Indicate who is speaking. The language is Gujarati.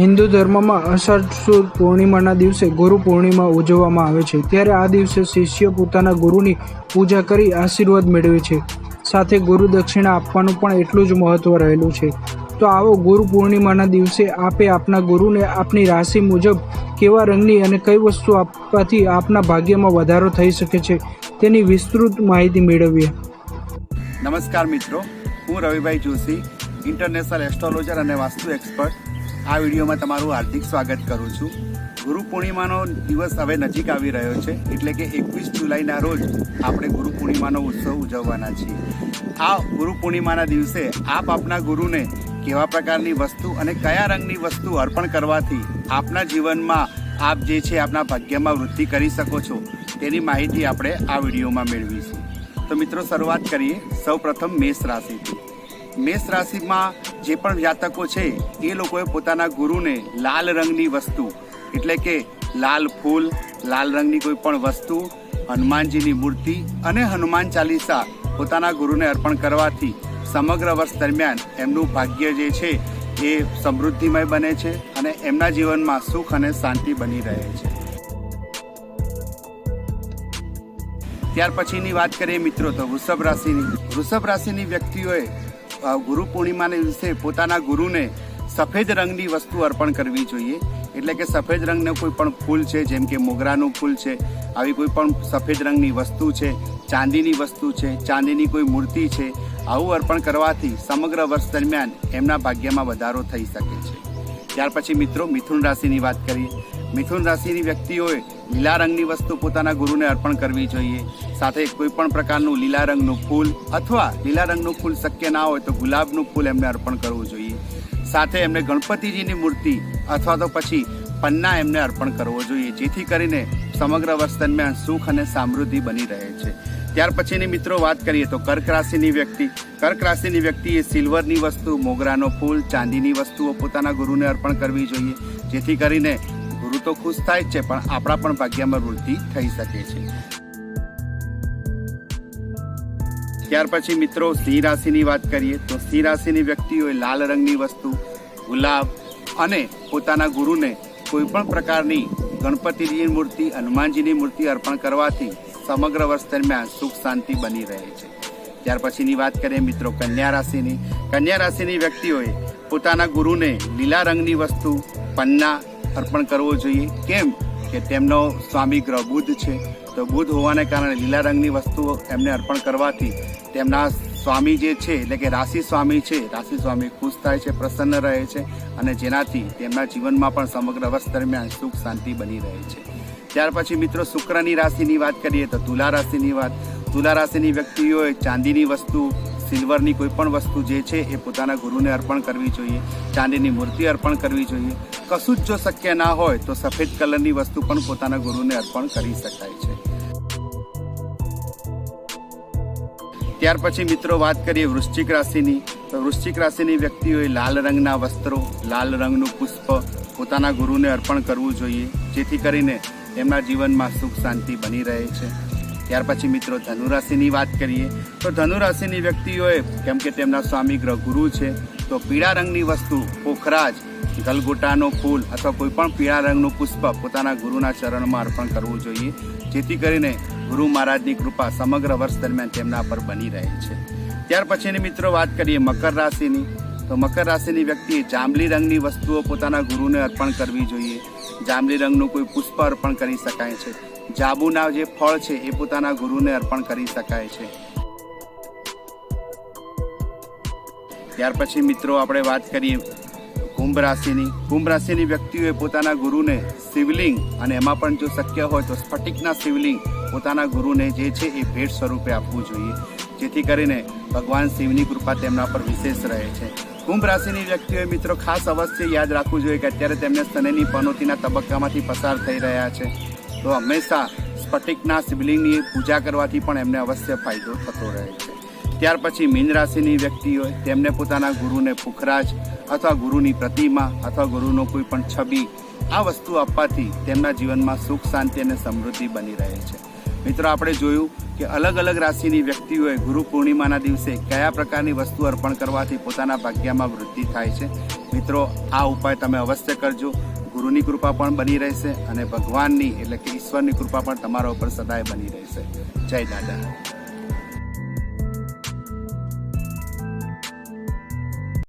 Speaker 1: હિન્દુ ધર્મમાં અષાઢ સુદ પૂર્ણિમાના દિવસે ગુરુ પૂર્ણિમા ઉજવવામાં આવે છે। ત્યારે આ દિવસે શિષ્ય પોતાના ગુરુની પૂજા કરી આશીર્વાદ મેળવે છે। સાથે ગુરુ દક્ષિણા આપવાનું પણ એટલું જ મહત્વ રહેલું છે। તો આવો ગુરુ પૂર્ણિમાના દિવસે આપે આપના ગુરુને આપની રાશિ મુજબ કેવા રંગની અને કઈ વસ્તુ આપવાથી આપના ભાગ્યમાં વધારો થઈ શકે છે તેની વિસ્તૃત માહિતી મેળવીએ।
Speaker 2: નમસ્કાર મિત્રો, હું રવિભાઈ જોશી, ઇન્ટરનેશનલ એસ્ટ્રોલોજર અને વાસ્તુ એક્સપર્ટ। આ વિડીયોમાં તમારું હાર્દિક સ્વાગત કરું છું। ગુરુ પૂર્ણિમાનો દિવસ હવે નજીક આવી રહ્યો છે, એટલે કે 21 જુલાઈના રોજ આપણે ગુરુ પૂર્ણિમાનો ઉત્સવ ઉજવવાના છીએ। આ ગુરુ પૂર્ણિમાના દિવસે આપ આપના ગુરુને કેવા પ્રકારની વસ્તુ અને કયા રંગની વસ્તુ અર્પણ કરવાથી આપના જીવનમાં આપ જે છે આપના ભાગ્યમાં વૃદ્ધિ કરી શકો છો તેની માહિતી આપણે આ વિડીયોમાં મેળવીશું। તો મિત્રો, શરૂઆત કરીએ સૌપ્રથમ મેષ રાશિથી। મેષ રાશિમાં જે પણ જાતકો છે એ લોકોએ પોતાના ગુરુને લાલ રંગની વસ્તુ એટલે કે લાલ ફૂલ, લાલ રંગની કોઈ પણ વસ્તુ, હનુમાનજીની મૂર્તિ અને હનુમાન ચાલીસા પોતાના ગુરુને અર્પણ કરવાથી સમગ્ર વર્ષ દરમિયાન એમનું ભાગ્ય જે છે એ સમૃદ્ધિમય બને છે અને એમના જીવનમાં સુખ અને શાંતિ બની રહે છે। ત્યાર પછીની વાત કરીએ મિત્રો તો વૃષભ રાશિની વ્યક્તિઓએ ગુરુ પૂર્ણિમાના દિવસે પોતાના ગુરુને સફેદ રંગની વસ્તુ અર્પણ કરવી જોઈએ। એટલે કે સફેદ રંગનું કોઈ પણ ફૂલ છે, જેમ કે મોગરાનું ફૂલ છે, આવી કોઈ પણ સફેદ રંગની વસ્તુ છે, ચાંદીની વસ્તુ છે, ચાંદીની કોઈ મૂર્તિ છે, આવું અર્પણ કરવાથી સમગ્ર વર્ષ દરમિયાન એમના ભાગ્યમાં વધારો થઈ શકે છે। ત્યાર પછી મિત્રો મિથુન રાશિની વાત કરીએ। મિથુન રાશિની વ્યક્તિઓએ લીલા રંગની વસ્તુ પોતાના ગુરુને અર્પણ કરવી જોઈએ। સાથે કોઈ પણ પ્રકારનું લીલા રંગનું ફૂલ અથવા લીલા રંગનું ફૂલ શક્ય ના હોય તો ગુલાબનું ફૂલ એમને અર્પણ કરવું જોઈએ। સાથે એમને ગણપતિજીની મૂર્તિ અથવા તો પછી પન્ના એમને અર્પણ કરવો જોઈએ, જેથી કરીને સમગ્ર વર્ષ દરમિયાન સુખ અને સમૃદ્ધિ બની રહે છે। ત્યાર પછીની મિત્રો વાત કરીએ તો કર્ક રાશિની વ્યક્તિએ સિલ્વરની વસ્તુ, મોગરાનો ફૂલ, ચાંદીની વસ્તુઓ પોતાના ગુરુને અર્પણ કરવી જોઈએ, જેથી કરીને ગુરુ તો ખુશ થાય જ છે પણ આપણા પણ ભાગ્યમાં વૃદ્ધિ થઈ શકે છે। ત્યાર પછી મિત્રો સિંહ રાશિની વાત કરીએ તો સિંહ રાશિની વ્યક્તિઓએ લાલ રંગની વસ્તુ, ગુલાબ અને પોતાના ગુરુને કોઈ પણ પ્રકારની ગણપતિજીની મૂર્તિ, હનુમાનજીની મૂર્તિ અર્પણ કરવાથી સમગ્ર વર્ષ દરમિયાન સુખ શાંતિ બની રહે છે। ત્યાર પછીની વાત કરીએ મિત્રો કન્યા રાશિની વ્યક્તિઓએ પોતાના ગુરુને લીલા રંગની વસ્તુ, પન્ના અર્પણ કરવો જોઈએ। કેમ કે તેમનો સ્વામી ગ્રહ બુધ છે, તો બુધ હોવાને કારણે લીલા રંગની વસ્તુઓ એમને અર્પણ કરવાથી તેમના સ્વામી જે છે એટલે કે રાશિ સ્વામી ખુશ થાય છે, પ્રસન્ન રહે છે અને જેનાથી તેમના જીવનમાં પણ સમગ્ર વર્ષ દરમિયાન સુખ શાંતિ બની રહે છે। ત્યાર પછી મિત્રો શુક્રની રાશિની વાત કરીએ તો તુલા રાશિની વ્યક્તિઓએ ચાંદીની વસ્તુ, સિલ્વરની કોઈ પણ વસ્તુ જે છે એ પોતાના ગુરુને અર્પણ કરવી જોઈએ, ચાંદીની મૂર્તિ અર્પણ કરવી જોઈએ। કશું જ જો શક્ય ના હોય તો સફેદ કલરની વસ્તુ પણ પોતાના ગુરુને અર્પણ કરી શકાય છે। ત્યાર પછી મિત્રો વાત કરીએ વૃશ્ચિક રાશિની વ્યક્તિઓએ લાલ રંગના વસ્ત્રો, લાલ રંગનું પુષ્પ પોતાના ગુરુને અર્પણ કરવું જોઈએ, જેથી કરીને એમના જીવનમાં સુખ શાંતિ બની રહે છે। ત્યાર પછી મિત્રો ધનુ રાશિની વાત કરીએ તો ધનુ રાશિની વ્યક્તિઓએ, કેમ કે તેમના સ્વામી ગ્રહ ગુરુ છે, તો પીળા રંગની વસ્તુ, પોખરાજ, ગલગોટાનો ફૂલ અથવા કોઈ પણ પીળા રંગનું પુષ્પ પોતાના ગુરુના ચરણમાં અર્પણ કરવું જોઈએ, જેથી કરીને ગુરુ મહારાજની કૃપા સમગ્ર વર્ષ દરમિયાન તેમના પર બની રહે છે। ત્યાર પછીની મિત્રો વાત કરીએ મકર રાશિની તો મકર રાશિની વ્યક્તિએ જાંબલી રંગની વસ્તુઓ પોતાના ગુરુને અર્પણ કરવી જોઈએ। જાંબલી રંગનું કોઈ પુષ્પ અર્પણ કરી શકાય છે, જાંબુના જે ફળ છે એ પોતાના ગુરુને અર્પણ કરી શકાય છે। ત્યાર પછી મિત્રો આપણે વાત કરીએ કુંભ રાશિની વ્યક્તિઓએ પોતાના ગુરુને શિવલિંગ અને એમાં પણ જો શક્ય હોય તો સ્ફટિકના શિવલિંગ પોતાના ગુરુને જે છે એ ભેટ સ્વરૂપે આપવું જોઈએ, જેથી કરીને ભગવાન શિવની કૃપા તેમના પર વિશેષ રહે છે। કુંભ રાશિની વ્યક્તિઓએ મિત્રો ખાસ અવશ્ય યાદ રાખવું જોઈએ કે અત્યારે તેમને શનિની પનોતીના તબક્કામાંથી પસાર થઈ રહ્યા છે, તો હંમેશા સ્ફટિકના શિવલિંગની પૂજા કરવાથી પણ એમને અવશ્ય ફાયદો થતો રહે છે। ત્યાર પછી મીન રાશિની વ્યક્તિઓએ તેમને પોતાના ગુરુને પુખરાજ અથવા ગુરુની પ્રતિમા અથવા ગુરુનો કોઈ પણ છબી, આ વસ્તુ આપવાથી તેમના જીવનમાં સુખ શાંતિ અને સમૃદ્ધિ બની રહે છે। મિત્રો, આપણે જોયું કે અલગ અલગ રાશિની વ્યક્તિઓએ ગુરુ પૂર્ણિમાના દિવસે કયા પ્રકારની વસ્તુ અર્પણ કરવાથી પોતાના ભાગ્યમાં વૃદ્ધિ થાય છે. મિત્રો, આ ઉપાય તમે અવશ્ય કરજો. ગુરુની કૃપા પણ બની રહેશે અને ભગવાનની એટલે કે ઈશ્વરની કૃપા પણ તમારા ઉપર સદાય બની રહેશે. જય દાદા.